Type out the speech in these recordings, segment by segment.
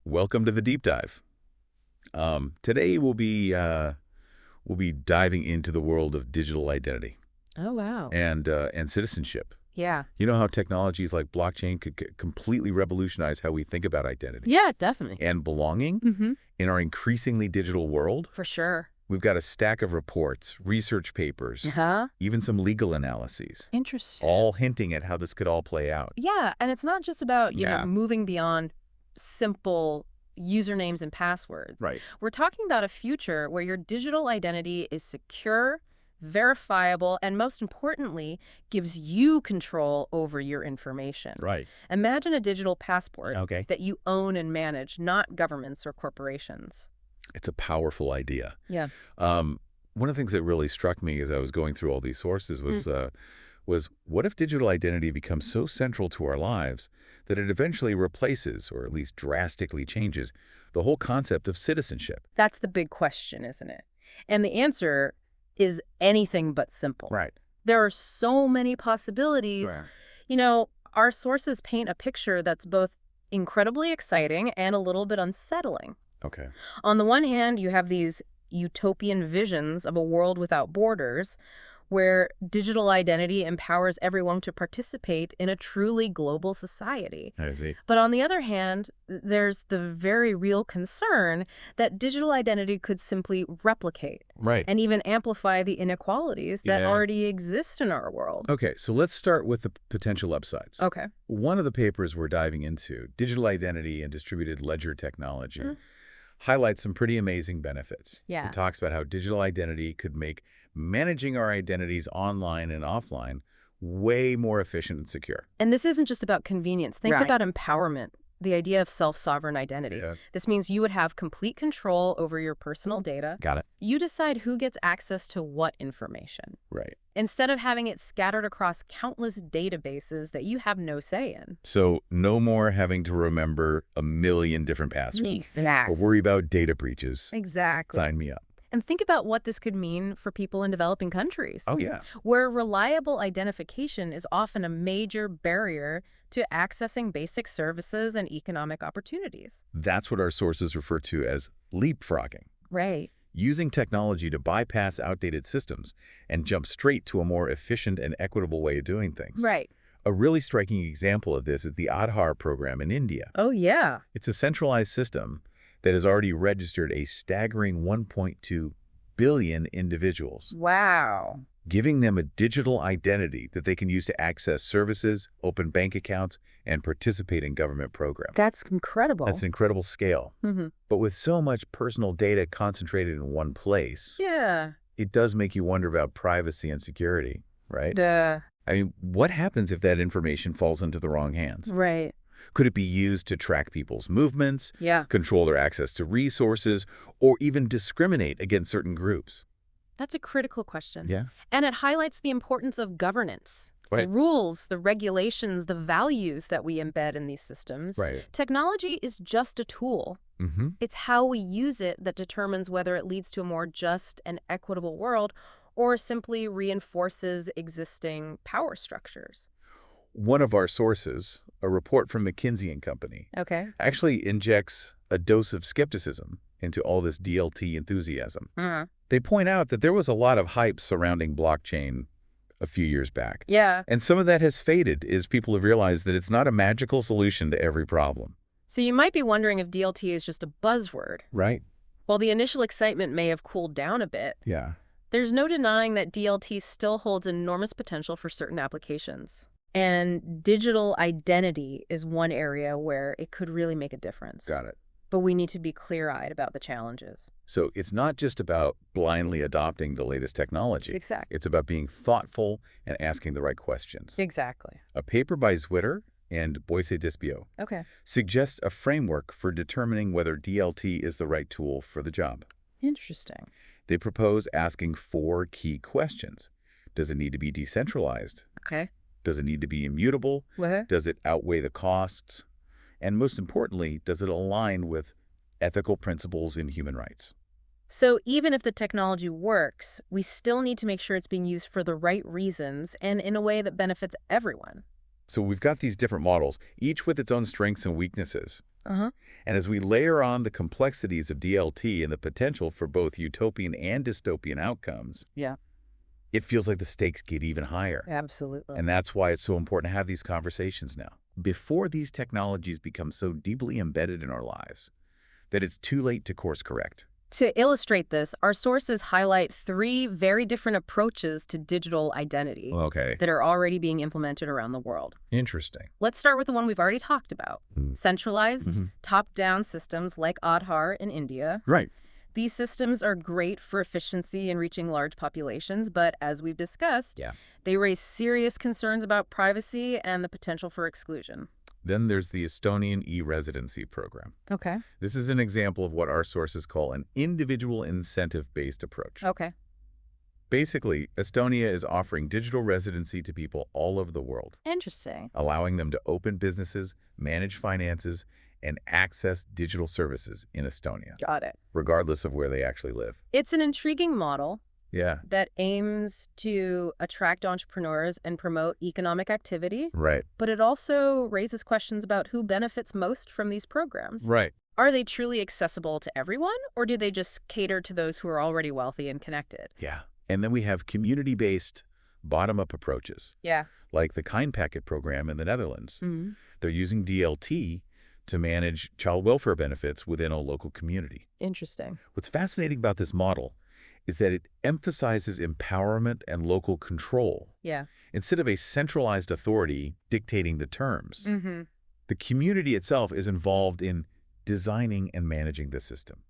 Welcome to the deep dive. Today we'll be diving into the world of digital identity Oh, wow. and citizenship. Yeah. You know how technologies like blockchain could completely revolutionize how we think about identity Yeah, definitely. and belonging Mm-hmm. in our increasingly digital world. For sure. We've got a stack of reports, research papers, Huh? even some legal analyses, Interesting. all hinting at how this could all play out. Yeah, and it's not just about, Yeah. moving beyond simple usernames and passwords. Right. We're talking about a future where your digital identity is secure, verifiable, and most importantly, gives you control over your information. Right. Imagine a digital passport Okay. that you own and manage, not governments or corporations. It's a powerful idea. Yeah. One of the things that really struck me as I was going through all these sources was what if digital identity becomes so central to our lives that it eventually replaces, or at least drastically changes, the whole concept of citizenship? That's the big question, isn't it? And the answer is anything but simple. Right. There are so many possibilities. Right. Our sources paint a picture that's both incredibly exciting and a little bit unsettling. Okay. On the one hand, you have these utopian visions of a world without borders, where digital identity empowers everyone to participate in a truly global society. I see. But on the other hand, there's the very real concern that digital identity could simply replicate Right. and even amplify the inequalities that Yeah. already exist in our world. Okay, so let's start with the potential upsides. Okay. One of the papers we're diving into, Digital Identity and Distributed Ledger Technology, Mm. highlights some pretty amazing benefits. Yeah. It talks about how digital identity could make managing our identities online and offline way more efficient and secure. And this isn't just about convenience. Think Right. about empowerment, the idea of self-sovereign identity. Yeah. This means you would have complete control over your personal data. Got it. You decide who gets access to what information, Right. instead of having it scattered across countless databases that you have no say in. So no more having to remember a million different passwords or worry about data breaches. Exactly. Sign me up. And think about what this could mean for people in developing countries, Oh, yeah. where reliable identification is often a major barrier to accessing basic services and economic opportunities. That's what our sources refer to as leapfrogging. Right. Using technology to bypass outdated systems and jump straight to a more efficient and equitable way of doing things. Right. A really striking example of this is the Aadhaar program in India. Oh, yeah. It's a centralized system that has already registered a staggering 1.2 billion individuals, Wow. giving them a digital identity that they can use to access services, open bank accounts, and participate in government programs. That's incredible. That's an incredible scale. Mm-hmm. But with so much personal data concentrated in one place, Yeah. it does make you wonder about privacy and security, right? Duh. I mean, what happens if that information falls into the wrong hands? Right. Could it be used to track people's movements, Yeah. control their access to resources, or even discriminate against certain groups? That's a critical question. Yeah. And it highlights the importance of governance. The Right. rules, the regulations, the values that we embed in these systems. Right. Technology is just a tool. Mm-hmm. It's how we use it that determines whether it leads to a more just and equitable world or simply reinforces existing power structures. One of our sources, a report from McKinsey & Company, Okay. actually injects a dose of skepticism into all this DLT enthusiasm. They point out that there was a lot of hype surrounding blockchain a few years back. Yeah. And some of that has faded as people have realized that it's not a magical solution to every problem. So you might be wondering if DLT is just a buzzword. Right? While the initial excitement may have cooled down a bit, Yeah. there's no denying that DLT still holds enormous potential for certain applications. And digital identity is one area where it could really make a difference. Got it. But we need to be clear-eyed about the challenges. So it's not just about blindly adopting the latest technology. Exactly. It's about being thoughtful and asking the right questions. Exactly. A paper by Zwitter and Boise Dispio Okay. suggests a framework for determining whether DLT is the right tool for the job. Interesting. They propose asking 4 key questions. Does it need to be decentralized? Okay. Does it need to be immutable? What? Does it outweigh the costs? And most importantly, does it align with ethical principles in human rights? So even if the technology works, we still need to make sure it's being used for the right reasons and in a way that benefits everyone. So we've got these different models, each with its own strengths and weaknesses. Uh-huh. And as we layer on the complexities of DLT and the potential for both utopian and dystopian outcomes, Yeah, it feels like the stakes get even higher. absolutely. And that's why it's so important to have these conversations now, before these technologies become so deeply embedded in our lives that it's too late to course correct. To illustrate this, our sources highlight 3 very different approaches to digital identity Okay. that are already being implemented around the world. Interesting. Let's start with the one we've already talked about. Centralized, Mhm. top-down systems like Aadhaar in India. Right. These systems are great for efficiency in reaching large populations, but as we've discussed, Yeah. they raise serious concerns about privacy and the potential for exclusion. Then there's the Estonian e-residency program. Okay. This is an example of what our sources call an individual incentive-based approach. Okay. Basically, Estonia is offering digital residency to people all over the world, Interesting. allowing them to open businesses, manage finances, and access digital services in Estonia, Got it. regardless of where they actually live. It's an intriguing model Yeah, that aims to attract entrepreneurs and promote economic activity, right. but it also raises questions about who benefits most from these programs. Right. Are they truly accessible to everyone, or do they just cater to those who are already wealthy and connected? Yeah. And then we have community-based, bottom-up approaches, Yeah. like the Kind Packet program in the Netherlands. Mm-hmm. They're using DLT to manage child welfare benefits within a local community. Interesting. What's fascinating about this model is that it emphasizes empowerment and local control Yeah. instead of a centralized authority dictating the terms. Mm-hmm. The community itself is involved in designing and managing the system.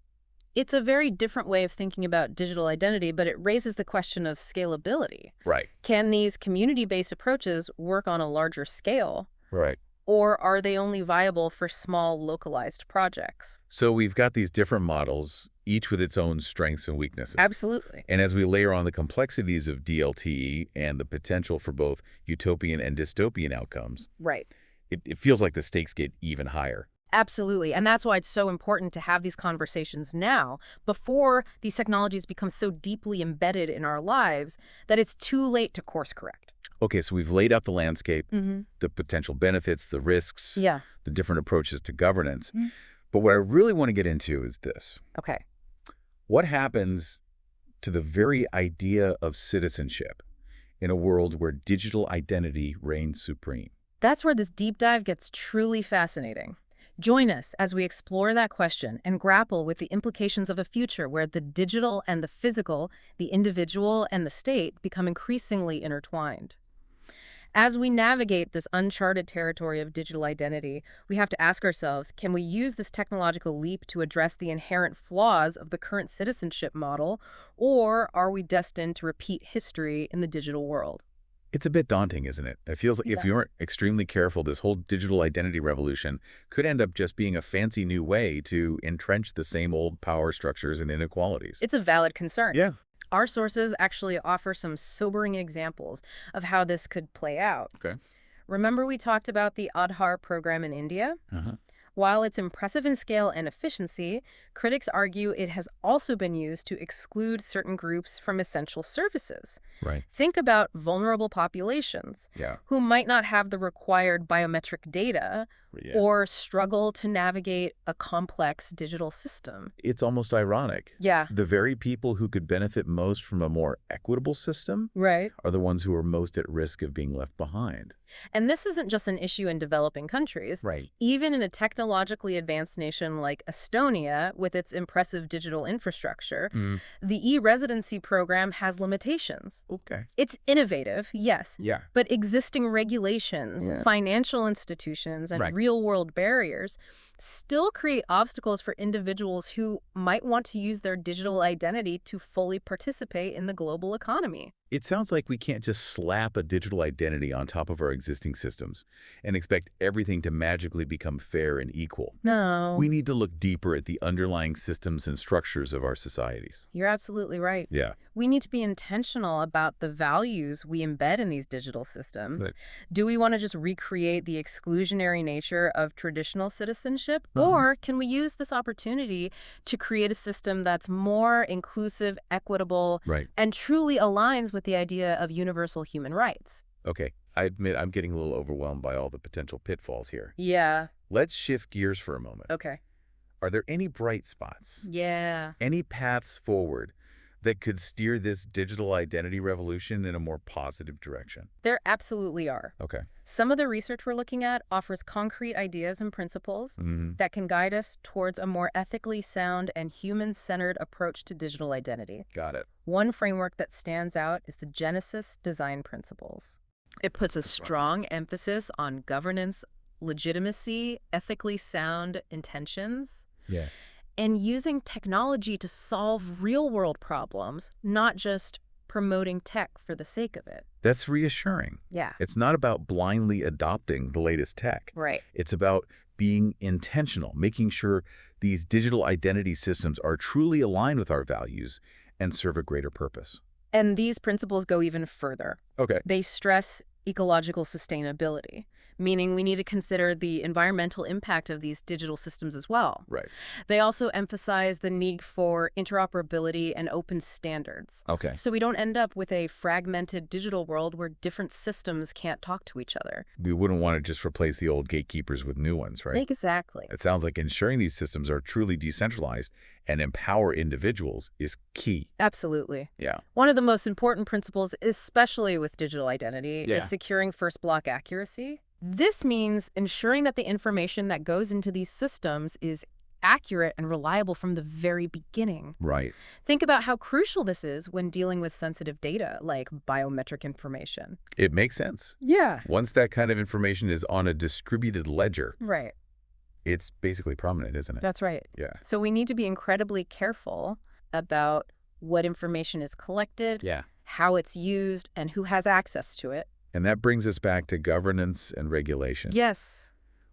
It's a very different way of thinking about digital identity, but it raises the question of scalability. Right. Can these community-based approaches work on a larger scale, Right. or are they only viable for small, localized projects? So we've got these different models, each with its own strengths and weaknesses. Absolutely. And as we layer on the complexities of DLT and the potential for both utopian and dystopian outcomes, Right. it feels like the stakes get even higher. Absolutely. And that's why it's so important to have these conversations now, before these technologies become so deeply embedded in our lives that it's too late to course correct. Okay, so we've laid out the landscape, Mm-hmm. the potential benefits, the risks, Yeah. the different approaches to governance. Mhm. But what I really want to get into is this. Okay. What happens to the very idea of citizenship in a world where digital identity reigns supreme? That's where this deep dive gets truly fascinating. Join us as we explore that question and grapple with the implications of a future where the digital and the physical, the individual and the state become increasingly intertwined. As we navigate this uncharted territory of digital identity, we have to ask ourselves, can we use this technological leap to address the inherent flaws of the current citizenship model, or are we destined to repeat history in the digital world? It's a bit daunting, isn't it? It feels like if Yeah. you aren't extremely careful, this whole digital identity revolution could end up just being a fancy new way to entrench the same old power structures and inequalities. It's a valid concern. Yeah. Our sources actually offer some sobering examples of how this could play out. Okay. Remember we talked about the Aadhaar program in India? Uh-huh. While it's impressive in scale and efficiency, critics argue it has also been used to exclude certain groups from essential services. Right. Think about vulnerable populations Yeah. who might not have the required biometric data Yeah. or struggle to navigate a complex digital system. It's almost ironic. Yeah, The very people who could benefit most from a more equitable system right. are the ones who are most at risk of being left behind. And this isn't just an issue in developing countries. Right. Even in a technologically advanced nation like Estonia, with its impressive digital infrastructure, the e-residency program has limitations. Okay. It's innovative, yes, Yeah. but existing regulations, Yeah. financial institutions, and Right. real-world barriers still create obstacles for individuals who might want to use their digital identity to fully participate in the global economy. It sounds like we can't just slap a digital identity on top of our existing systems and expect everything to magically become fair and equal. No, We need to look deeper at the underlying systems and structures of our societies. you're absolutely right. Yeah. We need to be intentional about the values we embed in these digital systems. Right. Do we want to just recreate the exclusionary nature of traditional citizenship? Uh-huh. Or can we use this opportunity to create a system that's more inclusive, equitable, Right. and truly aligns with the idea of universal human rights? Okay. I admit I'm getting a little overwhelmed by all the potential pitfalls here. Yeah. Let's shift gears for a moment. Okay. Are there any bright spots, Yeah. any paths forward that could steer this digital identity revolution in a more positive direction? There absolutely are. Okay. Some of the research we're looking at offers concrete ideas and principles that can guide us towards a more ethically sound and human-centered approach to digital identity. Got it. One framework that stands out is the Genesis Design Principles. It puts a strong emphasis on governance, legitimacy, ethically sound intentions, Yeah. and using technology to solve real-world problems, not just promoting tech for the sake of it. That's reassuring. Yeah. It's not about blindly adopting the latest tech. Right. It's about being intentional, making sure these digital identity systems are truly aligned with our values and serve a greater purpose. And these principles go even further. Okay. They stress ecological sustainability, meaning we need to consider the environmental impact of these digital systems as well. Right. They also emphasize the need for interoperability and open standards. Okay. So we don't end up with a fragmented digital world where different systems can't talk to each other. We wouldn't want to just replace the old gatekeepers with new ones, right? Exactly. It sounds like ensuring these systems are truly decentralized and empower individuals is key. Absolutely. Yeah. One of the most important principles, especially with digital identity, Yeah. is securing first block accuracy. This means ensuring that the information that goes into these systems is accurate and reliable from the very beginning. Right. Think about how crucial this is when dealing with sensitive data like biometric information. It makes sense. Yeah. Once that kind of information is on a distributed ledger, Right. it's basically prominent, isn't it? That's right. Yeah. So we need to be incredibly careful about what information is collected, Yeah. how it's used, and who has access to it. And that brings us back to governance and regulation. Yes.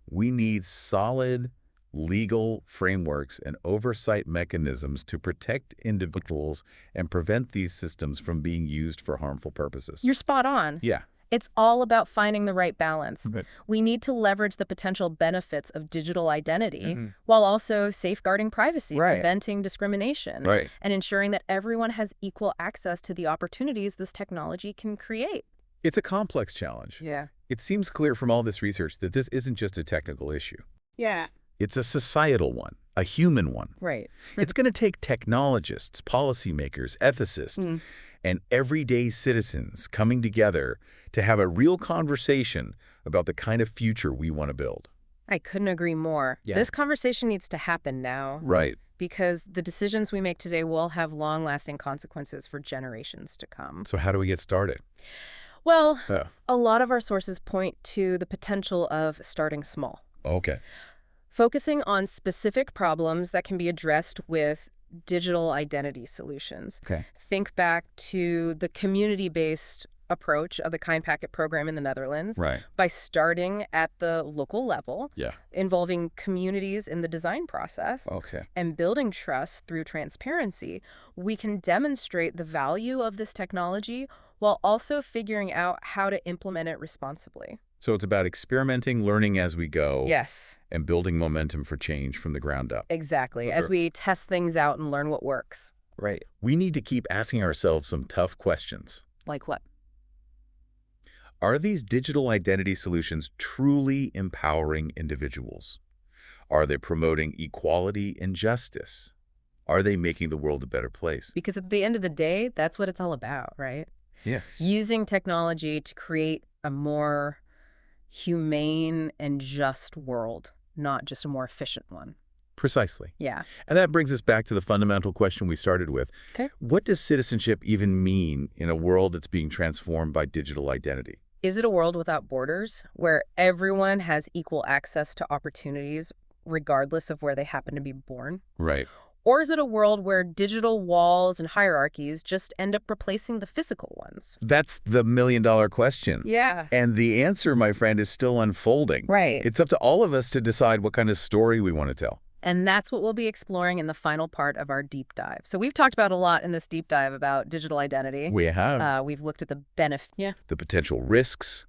We need solid legal frameworks and oversight mechanisms to protect individuals and prevent these systems from being used for harmful purposes. You're spot on. Yeah. It's all about finding the right balance. Good. We need to leverage the potential benefits of digital identity while also safeguarding privacy, Right. preventing discrimination, Right. and ensuring that everyone has equal access to the opportunities this technology can create. It's a complex challenge. Yeah. It seems clear from all this research that this isn't just a technical issue. Yeah. It's a societal one, a human one. Right. It's going to take technologists, policymakers, ethicists, and everyday citizens coming together to have a real conversation about the kind of future we want to build. I couldn't agree more. Yeah. This conversation needs to happen now. Right. Because the decisions we make today will have long-lasting consequences for generations to come. So how do we get started? Well, Oh. a lot of our sources point to the potential of starting small. Okay. Focusing on specific problems that can be addressed with digital identity solutions. Okay. Think back to the community-based approach of the Kind Packet program in the Netherlands. Right. By starting at the local level, Yeah. involving communities in the design process, Okay. and building trust through transparency, we can demonstrate the value of this technology while also figuring out how to implement it responsibly. So it's about experimenting, learning as we go, Yes, and building momentum for change from the ground up. exactly, as Sure. we test things out and learn what works. Right. We need to keep asking ourselves some tough questions. Like what? Are these digital identity solutions truly empowering individuals? Are they promoting equality and justice? Are they making the world a better place? Because at the end of the day, that's what it's all about, right? Yes. Using technology to create a more humane and just world, not just a more efficient one. Precisely. Yeah. And that brings us back to the fundamental question we started with. Okay. What does citizenship even mean in a world that's being transformed by digital identity? Is it a world without borders, where everyone has equal access to opportunities regardless of where they happen to be born? Right. Or is it a world where digital walls and hierarchies just end up replacing the physical ones? That's the million-dollar question. Yeah. And the answer, my friend, is still unfolding. Right. It's up to all of us to decide what kind of story we want to tell. And that's what we'll be exploring in the final part of our deep dive. So we've talked about a lot in this deep dive about digital identity. We have We've looked at the benefit. Yeah. the potential risks,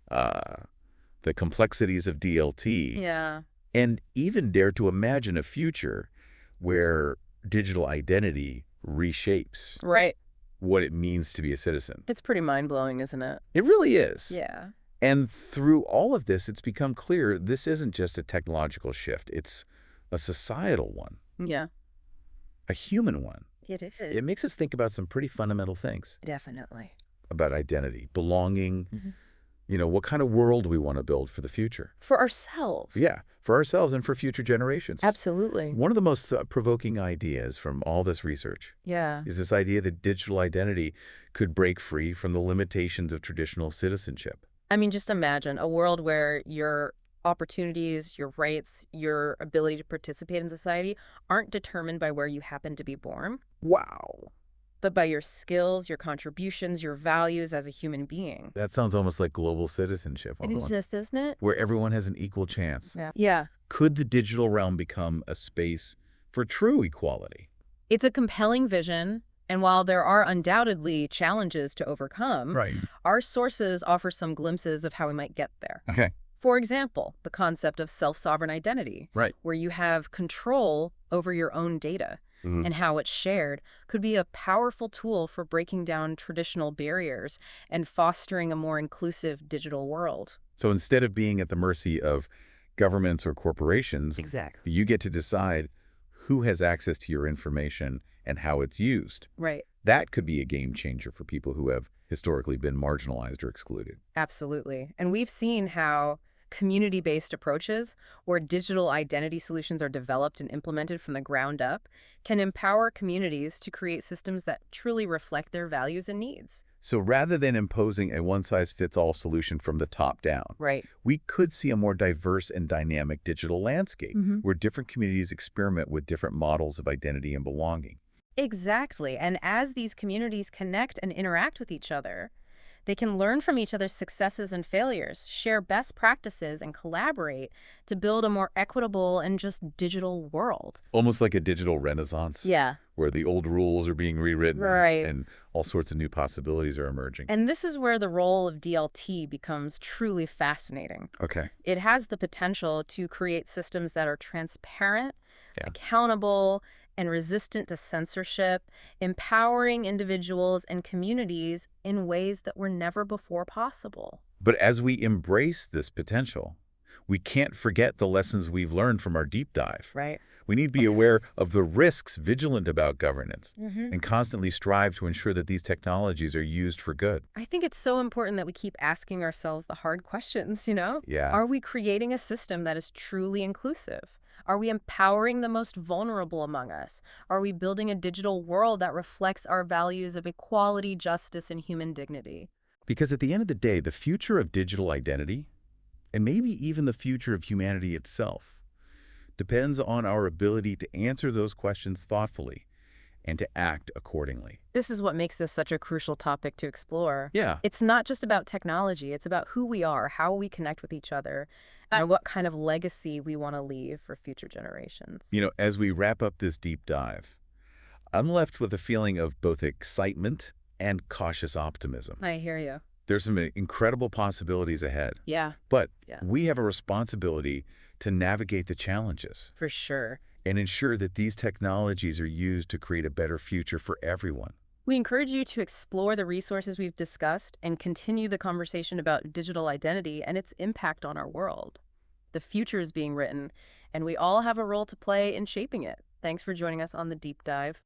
the complexities of DLT, Yeah. and even dare to imagine a future where digital identity reshapes. Right. what it means to be a citizen. It's pretty mind-blowing, isn't it? It really is. Yeah. And through all of this, it's become clear this isn't just a technological shift. It's a societal one, Yeah. a human one. It is. It makes us think about some pretty fundamental things Definitely. about identity, belonging, Mhm. what kind of world we want to build for the future. For ourselves. Yeah, for ourselves and for future generations. Absolutely. One of the most thought-provoking ideas from all this research Yeah. is this idea that digital identity could break free from the limitations of traditional citizenship. I mean, just imagine a world where your opportunities, your rights, your ability to participate in society aren't determined by where you happen to be born, Wow. but by your skills, your contributions, your values as a human being. That sounds almost like global citizenship, It is just, isn't it? where everyone has an equal chance. Yeah. Yeah. Could the digital realm become a space for true equality? It's a compelling vision, and while there are undoubtedly challenges to overcome, Right. our sources offer some glimpses of how we might get there. Okay. For example, the concept of self-sovereign identity, Right. where you have control over your own data Mhm. and how it's shared, could be a powerful tool for breaking down traditional barriers and fostering a more inclusive digital world. So instead of being at the mercy of governments or corporations, Exactly. you get to decide who has access to your information and how it's used. Right. That could be a game changer for people who have historically been marginalized or excluded. Absolutely. And we've seen how community-based approaches, where digital identity solutions are developed and implemented from the ground up, can empower communities to create systems that truly reflect their values and needs. So rather than imposing a one-size-fits-all solution from the top down, Right. we could see a more diverse and dynamic digital landscape Mhm. where different communities experiment with different models of identity and belonging. Exactly. And as these communities connect and interact with each other, they can learn from each other's successes and failures, share best practices, and collaborate to build a more equitable and just digital world. Almost like a digital renaissance, Yeah. where the old rules are being rewritten Right. and all sorts of new possibilities are emerging. And this is where the role of DLT becomes truly fascinating. Okay. It has the potential to create systems that are transparent, Yeah. accountable, and resistant to censorship, empowering individuals and communities in ways that were never before possible. But as we embrace this potential, we can't forget the lessons we've learned from our deep dive. Right. We need to be aware of the risks, vigilant about governance, Mm-hmm. and constantly strive to ensure that these technologies are used for good. I think it's so important that we keep asking ourselves the hard questions, you know? Yeah. Are we creating a system that is truly inclusive? Are we empowering the most vulnerable among us? Are we building a digital world that reflects our values of equality, justice, and human dignity? Because at the end of the day, the future of digital identity, and maybe even the future of humanity itself, depends on our ability to answer those questions thoughtfully and to act accordingly. This is what makes this such a crucial topic to explore. Yeah. It's not just about technology, it's about who we are, how we connect with each other, and what kind of legacy we want to leave for future generations. As we wrap up this deep dive, I'm left with a feeling of both excitement and cautious optimism. I hear you. There's some incredible possibilities ahead, Yeah, but Yeah. we have a responsibility to navigate the challenges for sure. and ensure that these technologies are used to create a better future for everyone. We encourage you to explore the resources we've discussed and continue the conversation about digital identity and its impact on our world. The future is being written, and we all have a role to play in shaping it. Thanks for joining us on the deep dive.